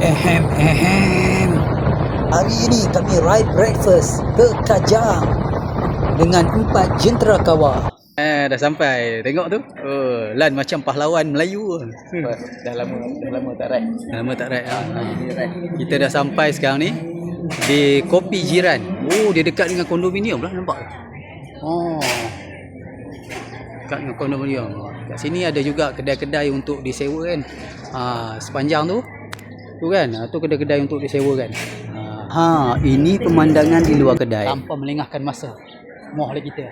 Ehem. Hari ini kami ride breakfast ke Kajang dengan 4 jentera kawal. Dah sampai. Tengok tu. Oh, Lan macam pahlawan Melayu. Dah lama tak ride. Lama tak ride. Kita dah sampai sekarang ni di Kopi Jiran. Oh, dia dekat dengan kondominium lah, nampak. Oh. Dekat dengan kondominium. Kat sini ada juga kedai-kedai untuk disewa kan. Sepanjang tu kan, tu kedai-kedai untuk disewa kan. Ini pemandangan di luar kedai. Tanpa melengahkan masa. Moh lah kita.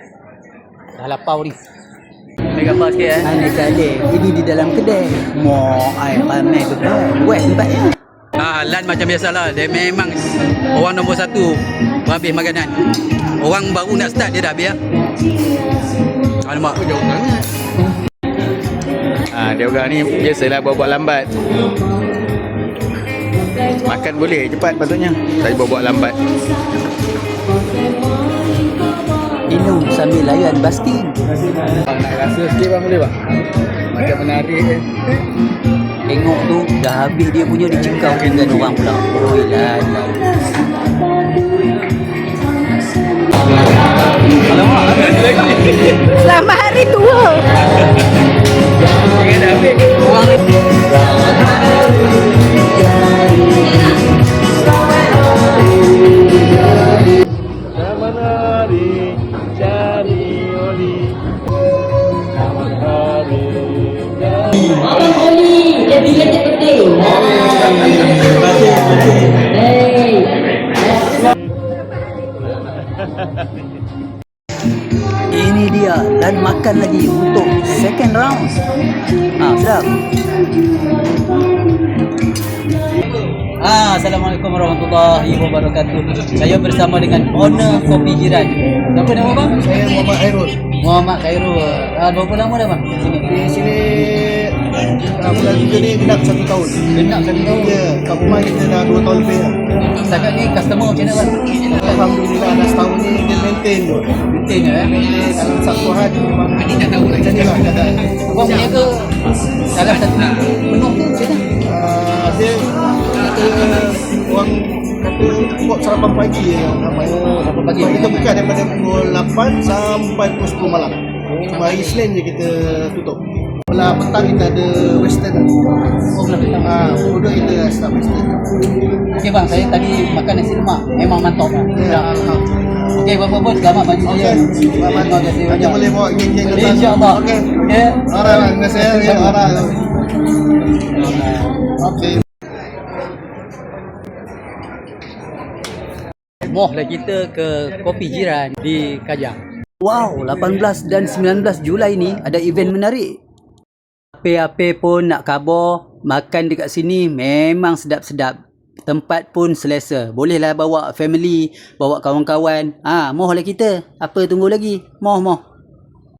Dah lapar ni. Ambil gambar sikit Kali. Ini di dalam kedai. Moh ai ramai kedai. Buat tempatnya. Lan macam biasalah. Dia memang orang nombor 1 habis makanan. Orang baru nak start dia dah habis. Alamak, jauh sangat. Dia orang ni biasalah buat lambat. Makan boleh cepat patutnya, tapi buat lambat. Minum sambil layan basking. Nak rasa sikit bang boleh bang? Macam menarik kan. Tengok tu dah habis dia punya dicekau dengan orang pula. Oi lah. Selamat Hari Tua. Jangan dah habis. Orang ni. Selamat hari jadi oli. Selamat hari jadi Oli, jadi jadi penting. Ini dia dan makan lagi untuk second round. Sedap. Assalamualaikum warahmatullahi wabarakatuh. Saya bersama dengan owner Kopi Jiran. Siapa nama bang? Saya Muhammad Khairul. Muhammad Khairul. Berapa lama dah bang di sini? Di sini bulan 3 ni genap 1 tahun. Genap 1 tahun. Ya, kat rumah kita dah 2 tahun lebih lah. Setakat ni customer macam mana bang? Alhamdulillah dah setahun ni dia maintain tu. Maintain Maintain dalam satu hari memang macam ni lah keadaan. Abang menjaga salah satu menu tu macam mana? Dia kata orang kata buat sarapan pagi je ramai. Sarapan pagi. Kita buka daripada pukul 8 sampai pukul 10 malam. Cuma hari Isnin je kita tutup. Belah petang kita ada western. Belah petang. Pukul 2 kita start western. Okey bang, saya tadi makan nasi lemak. Memang mantap bang. Ya, alhamdulillah. Okey bos, selamat bantu saya. Selamat. Hanya boleh bawa geng-geng ke atas. InsyaAllah. Okey. Okey. Alright, terima kasih. Ya, alright. Okey. Mohlah kita ke Kopi Jiran di Kajang. Wow, 18 dan 19 Julai ni ada event menarik. Apa-apa pun nak khabar, makan dekat sini memang sedap-sedap. Tempat pun selesa. Bolehlah bawa family, bawa kawan-kawan. Mohlah kita. Apa tunggu lagi? Moh.